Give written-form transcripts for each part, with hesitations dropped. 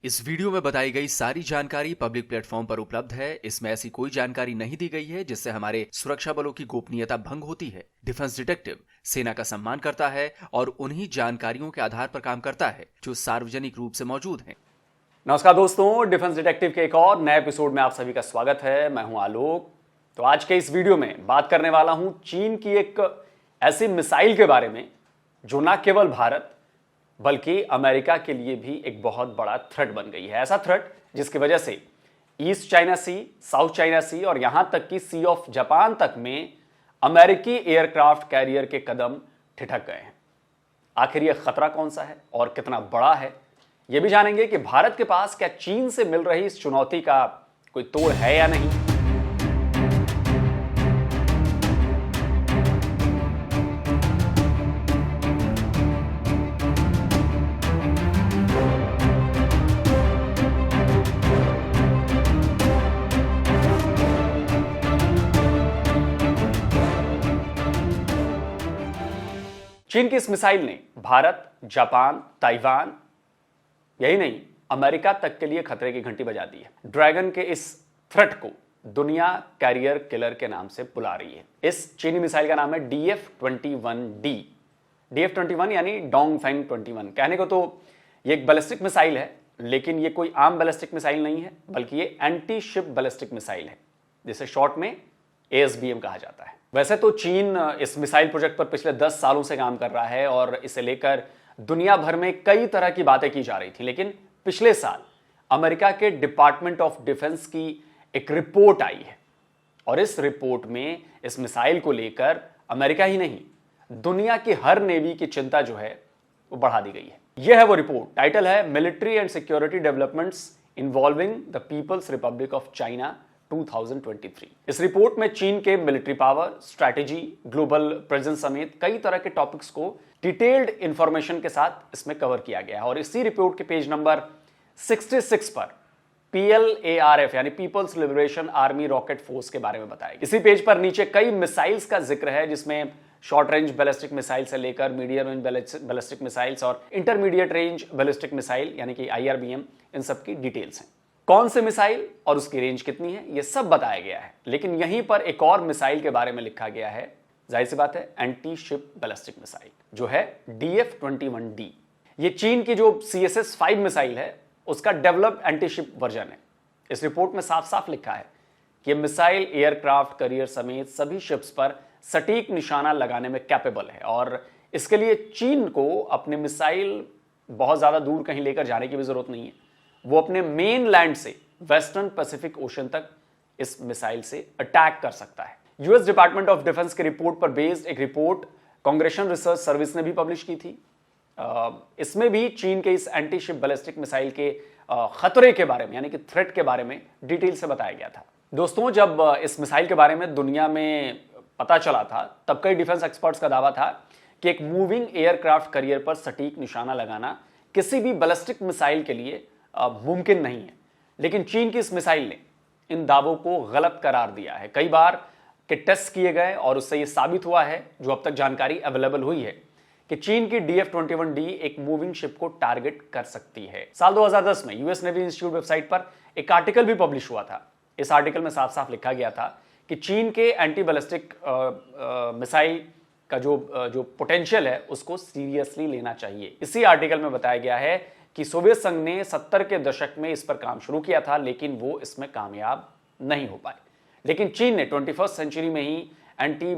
इस वीडियो में बताई गई सारी जानकारी पब्लिक प्लेटफॉर्म पर उपलब्ध है। इसमें ऐसी कोई जानकारी नहीं दी गई है जिससे हमारे सुरक्षा बलों की गोपनीयता भंग होती है। डिफेंस डिटेक्टिव सेना का सम्मान करता है और उन्हीं जानकारियों के आधार पर काम करता है जो सार्वजनिक रूप से मौजूद हैं। नमस्कार दोस्तों, डिफेंस डिटेक्टिव के एक और नए एपिसोड में आप सभी का स्वागत है। मैं हूं आलोक। तो आज के इस वीडियो में बात करने वाला हूं चीन की एक ऐसी मिसाइल के बारे में जो ना केवल भारत बल्कि अमेरिका के लिए भी एक बहुत बड़ा थ्रेट बन गई है। ऐसा थ्रेट जिसकी वजह से ईस्ट चाइना सी, साउथ चाइना सी और यहां तक कि सी ऑफ जापान तक में अमेरिकी एयरक्राफ्ट कैरियर के कदम ठिठक गए हैं। आखिर यह खतरा कौन सा है और कितना बड़ा है, यह भी जानेंगे कि भारत के पास क्या चीन से मिल रही इस चुनौती का कोई तोड़ है या नहीं। चीन की इस मिसाइल ने भारत, जापान, ताइवान, यही नहीं अमेरिका तक के लिए खतरे की घंटी बजा दी है। ड्रैगन के इस थ्रेट को दुनिया कैरियर किलर के नाम से बुला रही है। इस चीनी मिसाइल का नाम है DF-21D। DF-21 यानी डोंगफेंग 21। कहने को तो ये एक बैलिस्टिक मिसाइल है, लेकिन ये कोई आम बैलिस्टिक मिसाइल नहीं है, बल्कि ये एंटी शिप बैलिस्टिक मिसाइल है, जिसे शॉर्ट में ASBM कहा जाता है। वैसे तो चीन इस मिसाइल प्रोजेक्ट पर पिछले 10 सालों से काम कर रहा है और इसे लेकर दुनिया भर में कई तरह की बातें की जा रही थी, लेकिन पिछले साल अमेरिका के डिपार्टमेंट ऑफ डिफेंस की एक रिपोर्ट आई है और इस रिपोर्ट में इस मिसाइल को लेकर अमेरिका ही नहीं, दुनिया की हर नेवी की चिंता जो है वो बढ़ा दी गई है। यह है वो रिपोर्ट। टाइटल है military and security developments involving the People's Republic of China 2023। इस रिपोर्ट में चीन के military power, strategy, global presence समेत कई तरह के टॉपिक्स को डिटेल्ड इंफॉर्मेशन के साथ इसमें कवर किया गया है और इसी रिपोर्ट के पेज नंबर 66 पर PLARF यानी People's Liberation Army Rocket Force के बारे में बताया गया। इसी पेज पर नीचे कई मिसाइल्स का जिक्र है, जिसमें शॉर्ट रेंज बैलिस्टिक मिसाइल से लेकर मीडियम रेंज बैलिस्टिक मिसाइल्स और इंटरमीडिएट रेंज बैलिस्टिक मिसाइल यानी कि IRBM, इन सब की डिटेल्स हैं। कौन से मिसाइल और उसकी रेंज कितनी है, यह सब बताया गया है। लेकिन यहीं पर एक और मिसाइल के बारे में लिखा गया है, जाहिर सी बात है, एंटी शिप बैलिस्टिक मिसाइल जो है DF-21D। ये चीन की जो CSS-5 मिसाइल है उसका डेवलप्ड एंटी शिप वर्जन है। इस रिपोर्ट में साफ साफ लिखा है कि मिसाइल एयरक्राफ्ट कैरियर समेत सभी शिप्स पर सटीक निशाना लगाने में कैपेबल है और इसके लिए चीन को अपने मिसाइल बहुत ज्यादा दूर कहीं लेकर जाने की भी जरूरत नहीं है। वो अपने मेन लैंड से वेस्टर्न पैसिफिक ओशन तक इस मिसाइल से अटैक कर सकता है। यूएस डिपार्टमेंट ऑफ डिफेंस की रिपोर्ट पर बेस्ड एक रिपोर्ट कांग्रेशन रिसर्च सर्विस ने भी पब्लिश की थी। इसमें भी चीन के इस एंटी शिप बैलिस्टिक मिसाइल के खतरे के बारे में यानी कि थ्रेट के बारे में डिटेल से बताया गया था। दोस्तों, जब इस मिसाइल के बारे में दुनिया में पता चला था तब कई डिफेंस एक्सपर्ट्स का दावा था कि एक मूविंग एयरक्राफ्ट कैरियर पर सटीक निशाना लगाना किसी भी बैलिस्टिक मिसाइल के लिए मुमकिन नहीं है। लेकिन चीन की इस मिसाइल ने इन दावों को गलत करार दिया है। कई बार के टेस्ट किए गए और उससे यह साबित हुआ है, जो अब तक जानकारी अवेलेबल हुई है, कि चीन की DF-21D एक मूविंग शिप को टारगेट कर सकती है। साल 2010 में यूएस नेवी इंस्टीट्यूट वेबसाइट पर एक आर्टिकल भी पब्लिश हुआ था। इस आर्टिकल में साफ साफ लिखा गया था कि चीन के एंटी बैलिस्टिक मिसाइल का जो पोटेंशियल है उसको सीरियसली लेना चाहिए। इसी आर्टिकल में बताया गया है कि सोवियत संघ ने 70 के दशक में इस पर काम शुरू किया था, लेकिन वो इसमें कामयाब नहीं हो पाए। लेकिन चीन ने 21st सेंचुरी में ही एंटी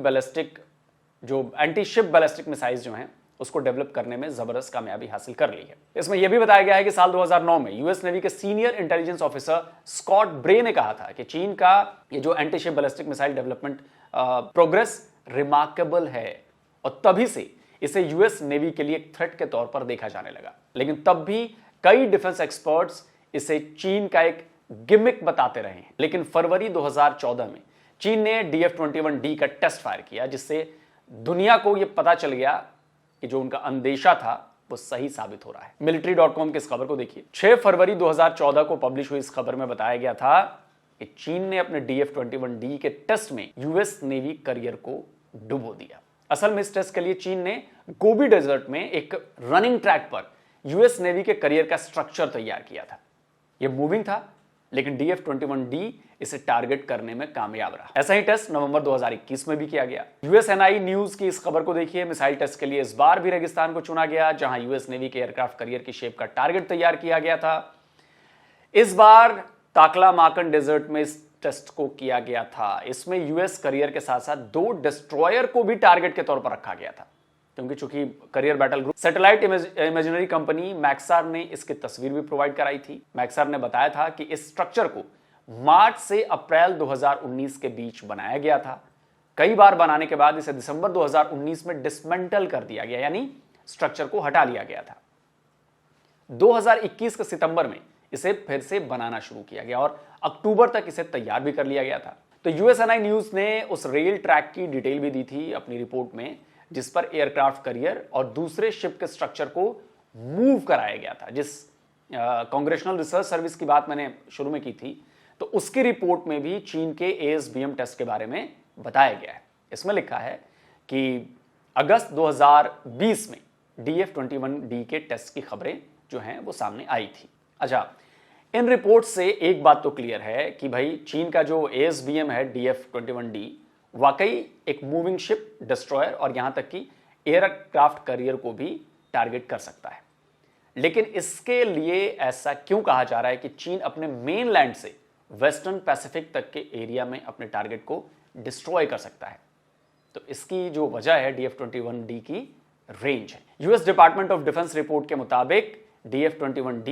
शिप बैलिस्टिक मिसाइल्स जो हैं उसको डेवलप करने में जबरदस्त कामयाबी हासिल कर ली है। इसमें यह भी बताया गया है कि साल 2009 में यूएस नेवी के सीनियर इंटेलिजेंस ऑफिसर स्कॉट ब्रे ने कहा था कि चीन का ये जो anti ship ballistic missile development progress remarkable है और तभी से इसे यूएस नेवी के लिए एक थ्रेट के तौर पर देखा जाने लगा। लेकिन तब भी कई डिफेंस एक्सपर्ट्स इसे चीन का एक गिमिक बताते रहे हैं। लेकिन फरवरी 2014 में चीन ने DF-21D का टेस्ट फायर किया, जिससे दुनिया को यह पता चल गया कि जो उनका अंदेशा था वो सही साबित हो रहा है। military.com की इस खबर को देखिए। 6 फरवरी 2014 को पब्लिश हुई इस खबर में बताया गया था कि चीन ने अपने DF-21D के टेस्ट में यूएस नेवी कैरियर को डुबो दिया। असल में इस टेस्ट के लिए चीन ने गोबी डेजर्ट में एक रनिंग ट्रैक पर यूएस नेवी के कैरियर का स्ट्रक्चर तैयार किया था। ये मूविंग था, लेकिन DF-21D इसे टारगेट करने में कामयाब रहा। ऐसा ही टेस्ट नवंबर 2021 में भी किया गया। USNI न्यूज की इस खबर को देखिए। मिसाइल टेस्ट के लिए इस बार भी रेगिस्तान को चुना गया, जहां यूएस नेवी के एयरक्राफ्ट करियर की शेप का टारगेट तैयार किया गया था। इस बार ताकलामाकन डेजर्ट में इस टेस्ट को किया गया था। इसमें यूएस करियर के साथ साथ 2 डिस्ट्रॉयर को भी टारगेट के तौर पर रखा गया था, क्योंकि चूंकि career battle group satellite imaginary company Maxar ने इसकी तस्वीर भी प्रोवाइड कराई थी। मैक्सार ने बताया था कि इस स्ट्रक्चर को मार्च से अप्रैल 2019 के बीच बनाया गया था। कई बार बनाने के बाद इसे दिसंबर 2019 में डिसमेंटल कर दिया गया, यानी स्ट्रक्चर को हटा लिया गया था। 2021 के सितंबर में इसे फिर से बनाना शुरू किया गया और अक्टूबर तक इसे तैयार भी कर लिया गया था। तो यूएसएनआई न्यूज ने उस रेल ट्रैक की डिटेल भी दी थी अपनी रिपोर्ट में, जिस पर एयरक्राफ्ट करियर और दूसरे शिप के स्ट्रक्चर को मूव कराया गया था। जिस कांग्रेशनल रिसर्च सर्विस की बात मैंने शुरू में की थी, तो उसकी रिपोर्ट में भी चीन के ASBM टेस्ट के बारे में बताया गया है। इसमें लिखा है कि अगस्त 2020 में DF-21D के टेस्ट की खबरें जो हैं वो सामने आई थी। अच्छा, इन रिपोर्ट से एक बात तो क्लियर है कि भाई चीन का जो ASBM है DF-21D वाकई एक मूविंग शिप, डिस्ट्रॉयर और यहां तक कि एयरक्राफ्ट करियर को भी टारगेट कर सकता है। लेकिन इसके लिए ऐसा क्यों कहा जा रहा है कि चीन अपने मेन लैंड से वेस्टर्न पैसिफिक तक के एरिया में अपने टारगेट को डिस्ट्रॉय कर सकता है? तो इसकी जो वजह है DF-21D की रेंज है। US department of defence report के मुताबिक DF-21D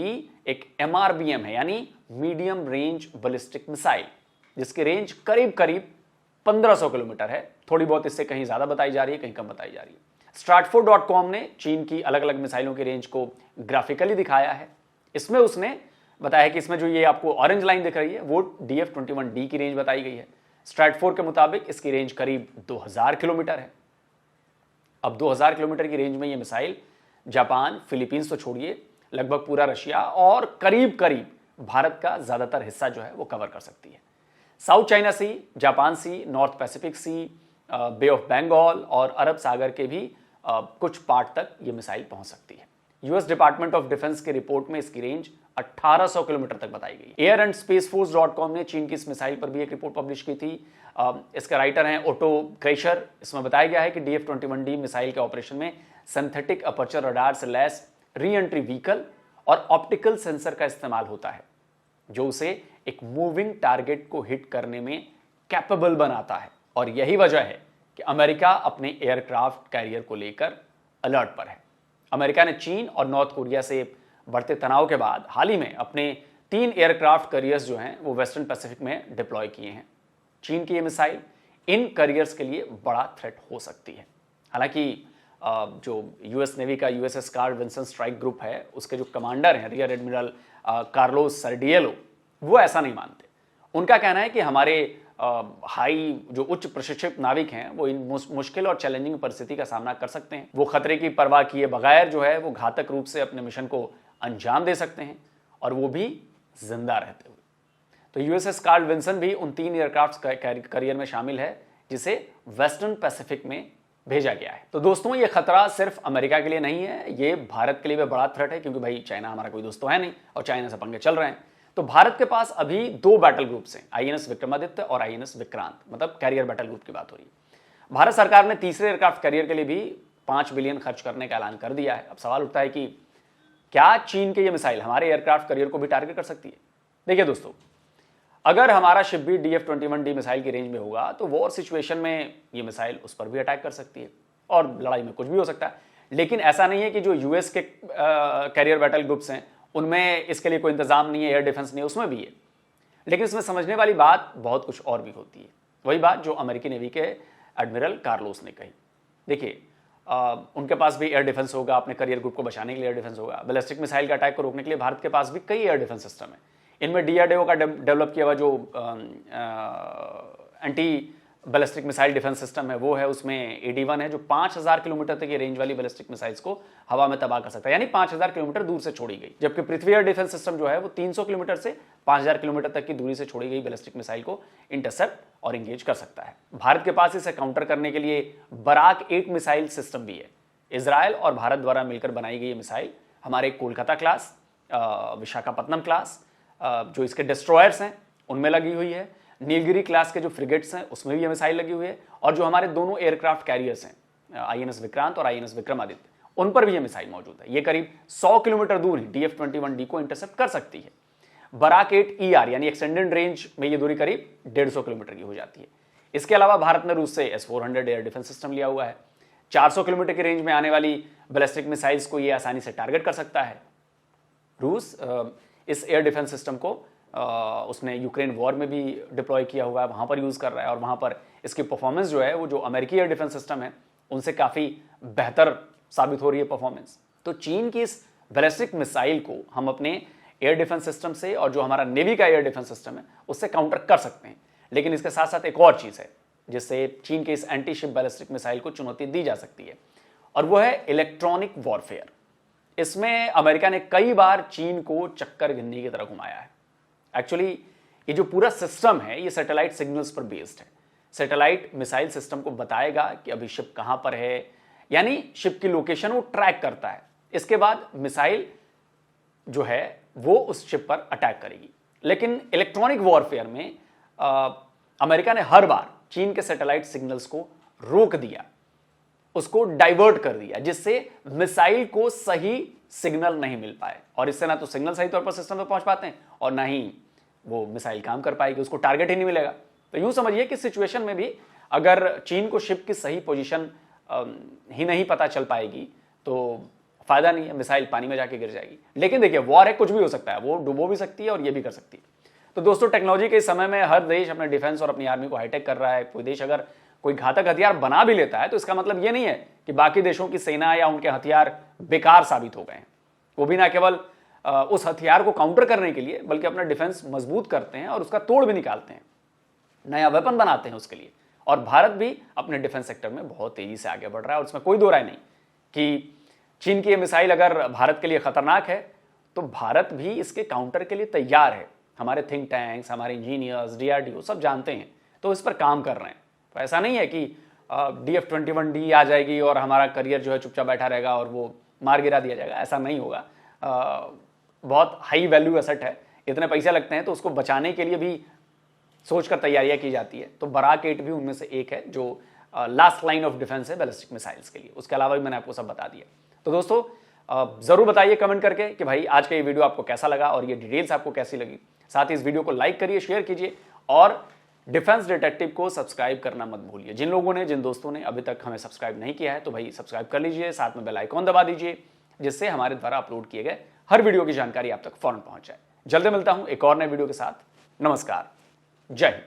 एक MRBM है, यानी मीडियम रेंज बैलिस्टिक मिसाइल, जिसकी रेंज करीब करीब 1500 किलोमीटर है। थोड़ी बहुत इससे कहीं ज्यादा बताई जा रही है, कहीं कम बताई जा रही है। Stratfor.com ने चीन की अलग अलग मिसाइलों की रेंज को ग्राफिकली दिखाया है। इसमें उसने बताया है कि इसमें जो ये आपको ऑरेंज लाइन दिख रही है वो DF-21D की रेंज बताई गई है। स्ट्रैटफोर के मुताबिक इसकी रेंज करीब 2000 किलोमीटर है। अब 2000 किलोमीटर की रेंज में ये मिसाइल जापान, फिलीपींस तो छोड़िए, लगभग पूरा रशिया और करीब करीब भारत का ज्यादातर हिस्सा जो है वो कवर कर सकती है। South China Sea, Japan Sea, North Pacific Sea, Bay of Bengal और अरब सागर के भी कुछ पार्ट तक ये मिसाइल पहुंच सकती है। यूएस डिपार्टमेंट ऑफ डिफेंस की रिपोर्ट में इसकी रेंज 1800 किलोमीटर तक बताई गई। एयर एंड स्पेस फोर्स.com ने चीन की इस मिसाइल पर भी एक रिपोर्ट पब्लिश की थी। इसके राइटर हैं ओटो क्रेशर। इसमें बताया गया है कि DF-21D मिसाइल के ऑपरेशन में सिंथेटिक अपर्चर रडार से लैस री एंट्री व्हीकल और ऑप्टिकल सेंसर का इस्तेमाल होता है, जो उसे एक मूविंग टारगेट को हिट करने में कैपेबल बनाता है। और यही वजह है कि अमेरिका अपने एयरक्राफ्ट कैरियर को लेकर अलर्ट पर है। अमेरिका ने चीन और नॉर्थ कोरिया से बढ़ते तनाव के बाद हाल ही में अपने 3 एयरक्राफ्ट करियर्स जो हैं वो वेस्टर्न पैसिफिक में डिप्लॉय किए हैं। चीन की ये मिसाइल इन करियर्स के लिए बड़ा थ्रेट हो सकती है। हालांकि जो यूएस नेवी का USS Carl Vinson strike group है, उसके जो कमांडर हैं रियर एडमिरल कार्लोस सर्डियलो, वो ऐसा नहीं मानते। उनका कहना है कि हमारे हाई जो उच्च प्रशिक्षित नाविक हैं वो इन मुश्किल और चैलेंजिंग परिस्थिति का सामना कर सकते हैं। वो खतरे की परवाह किए बगैर जो है वो घातक रूप से अपने मिशन को अंजाम दे सकते हैं, और वो भी जिंदा रहते हुए। तो USS कार्ल विंसन भी उन 3 एयरक्राफ्ट करियर में शामिल है, जिसे वेस्टर्न पैसिफिक में भेजा गया है। तो दोस्तों, ये खतरा सिर्फ अमेरिका के लिए नहीं है, ये भारत के लिए भी बड़ा थ्रेट है, क्योंकि भाई चाइना हमारा कोई दोस्त तो है नहीं और चाइना से पंगे चल रहे हैं। तो भारत के पास अभी 2 बैटल ग्रुप्स हैं, INS विक्रमादित्य और INS विक्रांत, मतलब कैरियर बैटल ग्रुप की बात हो रही है। भारत सरकार ने तीसरे एयरक्राफ्ट कैरियर के लिए भी 5 बिलियन खर्च करने का ऐलान कर दिया है। अब सवाल उठता है कि क्या चीन के ये मिसाइल हमारे एयरक्राफ्ट कैरियर को भी टारगेट कर सकती है? देखिए दोस्तों, अगर हमारा शिप भी DF-21D मिसाइल की रेंज में होगा तो वॉर सिचुएशन में ये मिसाइल उस पर भी अटैक कर सकती है और लड़ाई में कुछ भी हो सकता है। लेकिन ऐसा नहीं है कि जो यूएस के कैरियर बैटल ग्रुप्स हैं उनमें इसके लिए कोई इंतजाम नहीं है, एयर डिफेंस नहीं है, उसमें भी है। लेकिन इसमें समझने वाली बात बहुत कुछ और भी होती है। वही बात जो अमेरिकी नेवी के एडमिरल कार्लोस ने कही। देखिए, उनके पास भी एयर डिफेंस होगा, अपने करियर ग्रुप को बचाने के लिए एयर डिफेंस होगा। बैलिस्टिक मिसाइल के अटैक को रोकने के लिए भारत के पास भी कई एयर डिफेंस सिस्टम है। इनमें DRDO का डेवलप किया हुआ जो anti ballistic missile defence system है वो है, उसमें AD-1 है जो 5000 किलोमीटर तक की रेंज वाली बैलिस्टिक मिसाइल्स को हवा में तबाह कर सकता है, यानी 5000 किलोमीटर दूर से छोड़ी गई। जबकि पृथ्वी एयर डिफेंस सिस्टम जो है वो 300 किलोमीटर से 5000 किलोमीटर तक की दूरी से छोड़ी गई बैलिस्टिक मिसाइल को इंटरसेप्ट और इंगेज कर सकता है। भारत के पास इसे काउंटर करने के लिए बराक 8 मिसाइल सिस्टम भी है। इजराइल और भारत द्वारा मिलकर बनाई गई मिसाइल हमारे कोलकाता क्लास, विशाखापट्टनम क्लास, जो इसके डिस्ट्रॉयर्स हैं उनमें लगी हुई है, नीलगिरी क्लास के जो फ्रिगेट्स हैं उसमें भी ये मिसाइल लगी हुई है, और जो हमारे दोनों एयरक्राफ्ट कैरियर्स हैं INS विक्रांत और INS विक्रमादित्य उन पर भी ये मिसाइल मौजूद है। ये करीब 100 किलोमीटर दूर ही DF-21D को इंटरसेप्ट कर सकती है। बराक 8 ER यानी एक्सटेंडेड रेंज में ये दूरी करीब 150 किलोमीटर की हो जाती है। इसके अलावा भारत ने रूस से S-400 एयर डिफेंस सिस्टम लिया हुआ है। 400 किलोमीटर की रेंज में आने वाली बैलिस्टिक मिसाइल्स को ये आसानी से टारगेट कर सकता है। रूस इस एयर डिफेंस सिस्टम को उसने यूक्रेन वॉर में भी डिप्लॉय किया हुआ है, वहां पर यूज कर रहा है, और वहां पर इसकी परफॉर्मेंस जो है वो जो अमेरिकी एयर डिफेंस सिस्टम है उनसे काफी बेहतर साबित हो रही है परफॉर्मेंस। तो चीन की इस बैलिस्टिक मिसाइल को हम अपने एयर डिफेंस सिस्टम से और जो हमारा नेवी का एयर डिफेंस सिस्टम है उससे काउंटर कर सकते हैं। लेकिन इसके साथ साथ एक और चीज है जिससे चीन के इस एंटी शिप बैलिस्टिक मिसाइल को चुनौती दी जा सकती है, और वो है इलेक्ट्रॉनिक वॉरफेयर। इसमें अमेरिका ने कई बार चीन को चक्कर गिननी की तरह घुमाया है। एक्चुअली ये जो पूरा सिस्टम है ये सैटेलाइट सिग्नल्स पर बेस्ड है। सैटेलाइट मिसाइल सिस्टम को बताएगा कि अभी शिप कहां पर है, यानी शिप की लोकेशन वो ट्रैक करता है। इसके बाद मिसाइल जो है वो उस शिप पर अटैक करेगी। लेकिन इलेक्ट्रॉनिक वॉरफेयर में अमेरिका ने हर बार चीन के सैटेलाइट सिग्नल्स को रोक दिया, उसको डाइवर्ट कर दिया, जिससे मिसाइल को सही सिग्नल नहीं मिल पाए, और इससे ना तो सिग्नल सही तौर पर सिस्टम तक पहुंच पाते हैं और ना ही वो मिसाइल काम कर पाएगी, उसको टारगेट ही नहीं मिलेगा। तो यूं समझिए कि सिचुएशन में भी अगर चीन को शिप की सही पोजीशन ही नहीं पता चल पाएगी तो फायदा नहीं है, मिसाइल पानी में जाके गिर जाएगी। लेकिन देखिए वॉर है, कुछ भी हो सकता है, वो डुबो भी सकती है और ये भी कर सकती है। तो दोस्तों टेक्नोलॉजी के समय में हर देश अपने डिफेंस और अपनी आर्मी को हाईटेक कर रहा है। कोई देश अगर कोई घातक हथियार बना भी लेता है तो इसका मतलब ये नहीं है कि बाकी देशों की सेना या उनके हथियार बेकार साबित हो गए हैं। वो भी ना केवल उस हथियार को काउंटर करने के लिए बल्कि अपना डिफेंस मजबूत करते हैं और उसका तोड़ भी निकालते हैं, नया वेपन बनाते हैं उसके लिए। और भारत भी अपने डिफेंस सेक्टर में बहुत तेजी से आगे बढ़ रहा है और उसमें कोई दो राय नहीं कि चीन की ये मिसाइल अगर भारत के लिए खतरनाक है तो भारत भी इसके काउंटर के लिए तैयार है। हमारे थिंक टैंक्स, हमारे इंजीनियर्स, DRDO सब जानते हैं, तो इस पर काम कर रहे हैं। तो ऐसा नहीं है कि DF-21D आ जाएगी और हमारा करियर जो है चुपचाप बैठा रहेगा और वो मार गिरा दिया जाएगा, ऐसा नहीं होगा। बहुत हाई वैल्यू एसेट है, इतने पैसे लगते हैं तो उसको बचाने के लिए भी सोचकर तैयारियां की जाती है। तो बराक 8 भी उनमें से एक है जो लास्ट लाइन ऑफ डिफेंस है बैलिस्टिक मिसाइल्स के लिए। उसके अलावा भी मैंने आपको सब बता दिया। तो दोस्तों जरूर बताइए कमेंट करके कि भाई आज का ये वीडियो आपको कैसा लगा और ये डिटेल्स आपको कैसी लगी। साथ ही इस वीडियो को लाइक करिए, शेयर कीजिए और डिफेंस डिटेक्टिव को सब्सक्राइब करना मत भूलिए। जिन दोस्तों ने अभी तक हमें सब्सक्राइब नहीं किया है तो भाई सब्सक्राइब कर लीजिए, साथ में बेल आइकॉन दबा दीजिए, जिससे हमारे द्वारा अपलोड किए गए हर वीडियो की जानकारी आप तक फौरन पहुंच जाए। जल्दी मिलता हूं एक और नए वीडियो के साथ। नमस्कार, जय हिंद।